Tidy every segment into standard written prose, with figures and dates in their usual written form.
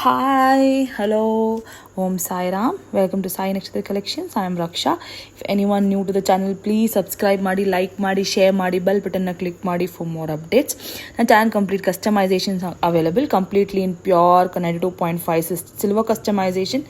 Hi, hello, Om Sai Ram. Welcome to Sai Nakshatra Collections. I am Raksha. If anyone new to the channel, please subscribe ಮಾಡಿ, like ಮಾಡಿ, share ಮಾಡಿ, bell button na click ಮಾಡಿ for more updates. And channel complete customizations are available completely in pure 92.5 silver customization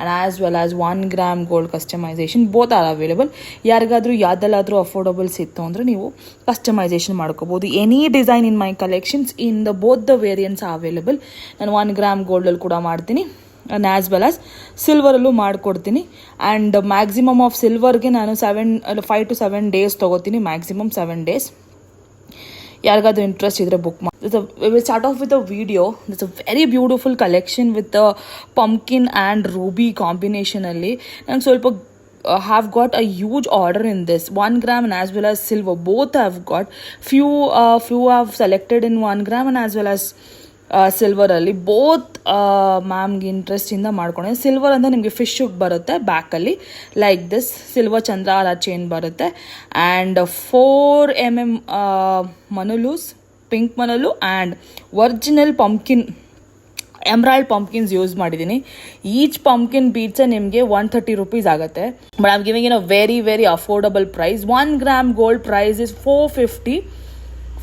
and as well as 1 gram gold customization. Both are available. ಯಾರಿಗಾದ್ರೂ ಯಾವ್ದಲ್ಲಾದ್ರೂ ಅಫೋರ್ಡಬಲ್ಸ್ ಇತ್ತು ಅಂದರೆ ನೀವು customisation ಮಾಡ್ಕೋಬೋದು. Any design in my collections in the both the variants available. ನಾನು 1 gram ಗೋಲ್ಡಲ್ಲಿ ಕೂಡ ಮಾಡ್ತೀನಿ and as well as ಸಿಲ್ವರಲ್ಲೂ ಮಾಡಿಕೊಡ್ತೀನಿ. And maximum of ಸಿಲ್ವರ್ಗೆ ನಾನು 5 to 7 days ತೊಗೋತೀನಿ, ಮ್ಯಾಕ್ಸಿಮಮ್ 7 days. ಯಾರಿಗಾದ್ರೂ ಇಂಟ್ರೆಸ್ಟ್ ಇದ್ರೆ ಬುಕ್ ಮಾಡಿ. Will start off with a video. It's a very beautiful collection with pumpkin and ruby ಕಾಂಬಿನೇಷನಲ್ಲಿ. ನಂಗೆ ಸ್ವಲ್ಪ have got a huge order in this 1 gram and as well as silver. Both have got few have selected in 1 gram and as well as silver ಅಲ್ಲಿ both ಮ್ಯಾಮ್ಗೆ interest ಇಂದ ಮಾಡ್ಕೊಂಡಿದ್ದೆ. Silver ಅಂದರೆ ನಿಮಗೆ fish ಬರುತ್ತೆ ಬ್ಯಾಕಲ್ಲಿ ಲೈಕ್ ದಿಸ್ ಸಿಲ್ವರ್ ಚಂದ್ರಹಾರ chain ಬರುತ್ತೆ ಆ್ಯಂಡ್ 4 mm ಮನಲೂಸ್ ಪಿಂಕ್ ಮನಲು and original pumpkin emerald pumpkins use ಮಾಡಿದ್ದೀನಿ. ಈಚ್ ಪಂಪ್ಕಿನ್ ಬೀಡ್ಸ್ ನಿಮಗೆ 130 rupees ಆಗುತ್ತೆ. But I am giving in a very very affordable price. 1 gram gold price is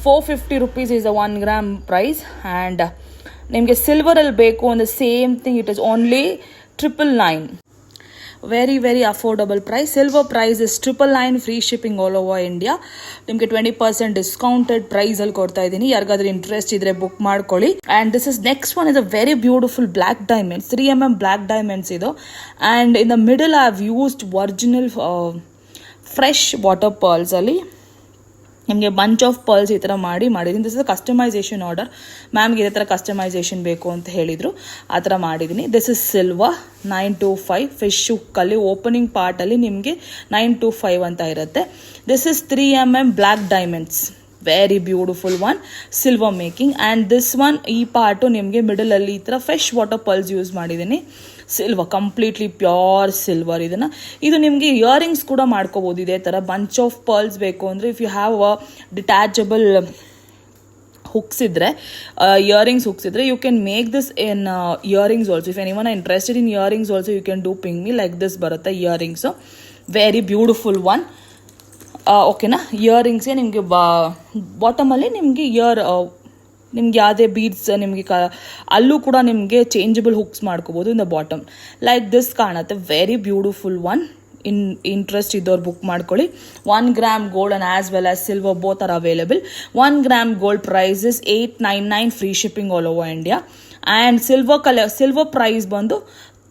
450 rupees is the 1 gram price. And ನಿಮಗೆ ಸಿಲ್ವರಲ್ಲಿ ಬೇಕು ಅಂದರೆ same thing, it is only 999. Very very affordable price. Silver price is 999, free shipping all over India. ನಿಮಗೆ 20% discounted ಪ್ರೈಸಲ್ಲಿ ಕೊಡ್ತಾ ಇದ್ದೀನಿ. ಯಾರಿಗಾದ್ರೂ interest ಇದ್ರೆ ಬುಕ್ ಮಾಡ್ಕೊಳ್ಳಿ. And this is next one is a very beautiful black diamonds. 3 mm black diamonds ಇದು. And in the middle I have used original fresh water ಪರ್ಲ್ಸಲ್ಲಿ ನಿಮಗೆ ಬಂಚ್ ಆಫ್ ಪರ್ಲ್ಸ್ ಈ ಥರ ಮಾಡಿದ್ದೀನಿ. This is customisation order. ಮ್ಯಾಮ್ಗೆ ಇದೇ ಥರ customisation ಬೇಕು ಅಂತ ಹೇಳಿದರು, ಆ ಥರ ಮಾಡಿದ್ದೀನಿ. ದಿಸ್ ಇಸ್ ಸಿಲ್ವರ್ 925 ಫಿಶ್ ಹುಕ್ಕಲ್ಲಿ ಓಪನಿಂಗ್ ಪಾರ್ಟಲ್ಲಿ ನಿಮಗೆ 925 ಅಂತ ಇರುತ್ತೆ. This is 3 mm black diamonds, very beautiful one, silver making. And this one ಈ ಪಾರ್ಟು ನಿಮಗೆ ಮಿಡಲಲ್ಲಿ ಈ ಥರ ಫ್ರೆಶ್ ವಾಟರ್ ಪರ್ಲ್ಸ್ ಯೂಸ್ ಮಾಡಿದ್ದೀನಿ. Silver, completely pure silver. ಇದು ನಿಮಗೆ ಇಯರಿಂಗ್ಸ್ ಕೂಡ ಮಾಡ್ಕೋಬೋದು. ಇದೇ ಥರ ಬಂಚ್ ಆಫ್ ಪರ್ಲ್ಸ್ ಬೇಕು ಅಂದರೆ if you have a detachable hooks ಇದ್ದರೆ, ಇಯರಿಂಗ್ಸ್ ಹುಕ್ಸ್ ಇದ್ದರೆ, you can make this in earrings also. If anyone are interested in earrings also you can do ping me like this ಬರುತ್ತೆ earrings. Very beautiful one. ಓಕೆನಾ, ಇಯರಿಂಗ್ಸ್ಗೆ ನಿಮಗೆ ಬಾಟಮಲ್ಲಿ ನಿಮಗೆ ನಿಮ್ಗೆ ಯಾವುದೇ beads ನಿಮಗೆ ಅಲ್ಲೂ ಕೂಡ ನಿಮಗೆ ಚೇಂಜಬಲ್ ಹುಕ್ಸ್ ಮಾಡ್ಕೋಬೋದು in the bottom like this ಕಾಣುತ್ತೆ. Very beautiful one. ಇಂಟ್ರೆಸ್ಟ್ ಇದ್ದವ್ರು ಬುಕ್ ಮಾಡ್ಕೊಳ್ಳಿ. 1 gram gold and as well as silver both are available. 1 gram gold price is 899, free shipping all over India. And silver price ಬಂದು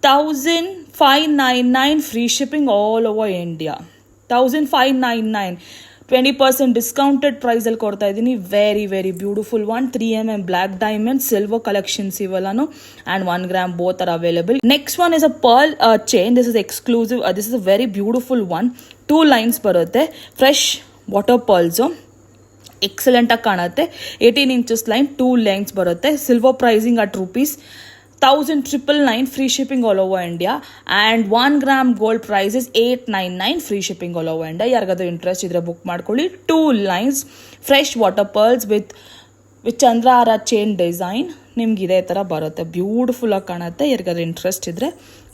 1599, free shipping all over India. 1599, 20% discounted ಪ್ರೈಸಲ್ಲಿ ಕೊಡ್ತಾ ಇದ್ದೀನಿ. Very very beautiful one. 3 mm black diamond silver collections ಇವೆಲ್ಲನು and 1 gram both are available. Next one is a pearl chain. This is exclusive. This is a very beautiful one. 2 lines ಬರುತ್ತೆ, fresh water pearls, ಎಕ್ಸಲೆಂಟಾಗಿ ಕಾಣುತ್ತೆ. 18 inches line, 2 lines ಬರುತ್ತೆ. Silver pricing at ₹1,999, free shipping all over India. And 1 gram gold price is 899, free shipping all over India. ಯಾರಿಗಾದ್ರೂ interest ಇದ್ರೆ book ಮಾಡ್ಕೊಳ್ಳಿ. 2 lines fresh water pearls with ಚಂದ್ರಹಾರ chain design ನಿಮ್ಗೆ ಇದೇ ಥರ ಬರುತ್ತೆ. ಬ್ಯೂಟಿಫುಲ್ಲಾಗಿ ಕಾಣುತ್ತೆ. ಯಾರಿಗಾದ್ರೂ ಇಂಟ್ರೆಸ್ಟ್ ಇದ್ರೆ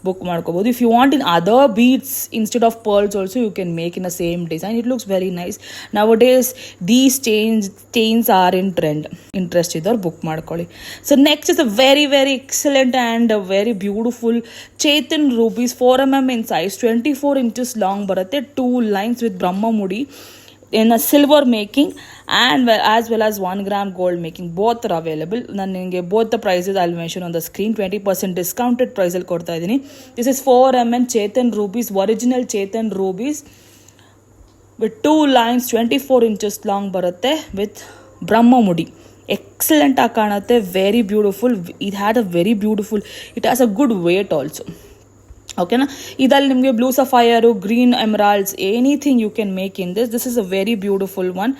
ಬುಕ್ ಮಾಡ್ಕೋಬೋದು. If you want in other beads instead of pearls also you can make in a same design. It looks very nice. Now days these chains are in trend. Interest ಇದ್ದವ್ರು book ಮಾಡ್ಕೊಳ್ಳಿ. So next is a very very excellent and very beautiful ಚೇತನ್ rubies. 4 mm ಇನ್ size, 24 inches long ಬರುತ್ತೆ. 2 lines with ಬ್ರಹ್ಮಮುಡಿ in a silver making and as well as 1 gram gold making. Both are available. ನಾನು ನಿಮಗೆ both the prices I'll mention on the screen. 20% discounted price ಅಲ್ಲಿ ಕೊಡ್ತಾ ಇದ್ದೀನಿ. This is 4 mm ಚೇತನ್ rubies, original ಚೇತನ್ rubies with 2 lines, 24 inches long ಬರುತ್ತೆ with ಬ್ರಹ್ಮಮುಡಿ. Excellent ಆಗಿ ಕಾಣುತ್ತೆ. Very beautiful. It had a very beautiful, it has a good weight also. ಓಕೆನಾ, ಇದರಲ್ಲಿ ನಿಮಗೆ blue sapphire, green emeralds, anything you can make in this. This is a very beautiful one.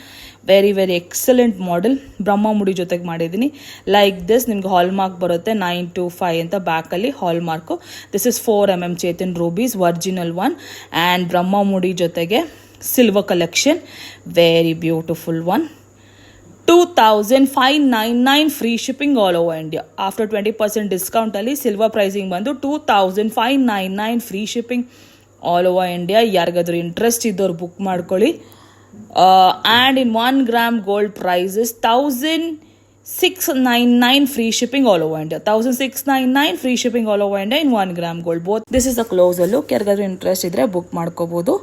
Very very excellent model. ಬ್ರಹ್ಮಮುಡಿ ಜೊತೆಗೆ ಮಾಡಿದ್ದೀನಿ like this. ನಿಮ್ಗೆ hallmark ಬರುತ್ತೆ 925 ಅಂತ ಬ್ಯಾಕಲ್ಲಿ ಹಾಲ್ಮಾರ್ಕು. ದಿಸ್ ಇಸ್ 4 mm ಚೇತನ್ ರೂಬೀಸ್, ಒರಿಜಿನಲ್ ಒನ್. ಆ್ಯಂಡ್ ಬ್ರಹ್ಮಮುಡಿ ಜೊತೆಗೆ silver collection. Very beautiful one. 2599 free shipping all over India. After 20% ಡಿಸ್ಕೌಂಟಲ್ಲಿ ಸಿಲ್ವರ್ ಪ್ರೈಸಿಂಗ್ ಬಂದು 2599 free shipping all over India. ಯಾರಿಗಾದ್ರೂ ಇಂಟ್ರೆಸ್ಟ್ ಇದ್ದವ್ರು ಬುಕ್ ಮಾಡ್ಕೊಳ್ಳಿ. And in 1 gram gold price is 1699 free shipping all over India. 1699 free shipping all over India in 1 gram gold. Both. This is a closer look. ಯಾರಿಗಾದ್ರೂ interest ಇದ್ರೆ book ಮಾಡ್ಕೋಬಹುದು.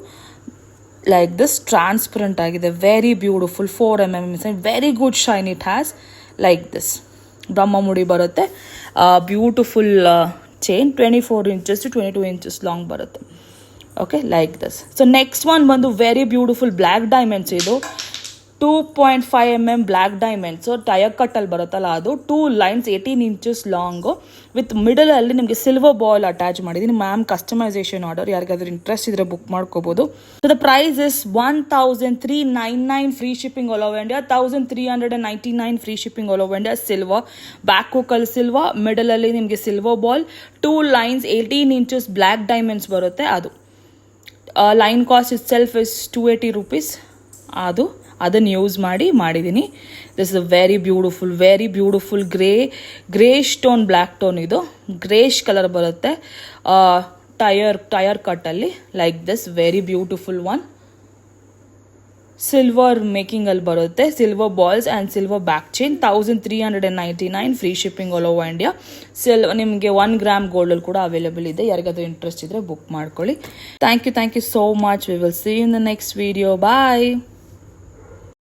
Like this transparent ಆಗಿದೆ, very beautiful. 4mm very good shine it has. Like this ಬ್ರಹ್ಮ ಮುಡಿ ಬರುತ್ತೆ. Beautiful chain 24 inches to 22 inches long ಬರುತ್ತೆ. Okay, like this. So next one ಬಂದು very beautiful black diamonds. ಇದು 2.5mm black diamonds tyre ಕಟ್ಟಲ್ಲಿ ಬರುತ್ತಲ್ಲ, ಅದು 2 lines 18 inches long with ಮಿಡಲಲ್ಲಿ ನಿಮಗೆ ಸಿಲ್ವರ್ ಬಾಲ್ ಅಟ್ಯಾಚ್ ಮಾಡಿದ್ದೀನಿ. ಮ್ಯಾಮ್ ಕಸ್ಟಮೈಸೇಷನ್ ಆರ್ಡರ್, ಯಾರಿಗಾದ್ರೂ ಇಂಟ್ರೆಸ್ಟ್ ಇದ್ರೆ ಬುಕ್ ಮಾಡ್ಕೋಬೋದು. So the price is 1399 free shipping all over India. 1399 free shipping all over India. Silver back ಹುಕ್ಕಲ್ಲಿ silver, ಮಿಡಲಲ್ಲಿ ನಿಮಗೆ silver ball, 2 lines 18 inches black diamonds ಬರುತ್ತೆ. ಅದು line cost itself is 280 rupees. ಅದನ್ನು use ಮಾಡಿದ್ದೀನಿ. This is a very beautiful grey stone black tone. ಇದು greyish colour ಬರುತ್ತೆ tier ಕಟ್ಟಲ್ಲಿ. Like this very beautiful one. Silver ಮೇಕಿಂಗಲ್ಲಿ ಬರುತ್ತೆ, silver balls and silver back chain. 1399 free shipping all over India. ನಿಮಗೆ 1 gram ಗೋಲ್ಡಲ್ಲಿ ಕೂಡ available ಇದೆ. ಯಾರಿಗಾದ್ರೂ interest ಇದ್ರೆ ಬುಕ್ ಮಾಡ್ಕೊಳ್ಳಿ. Thank you so much. We will see in the next video. Bye.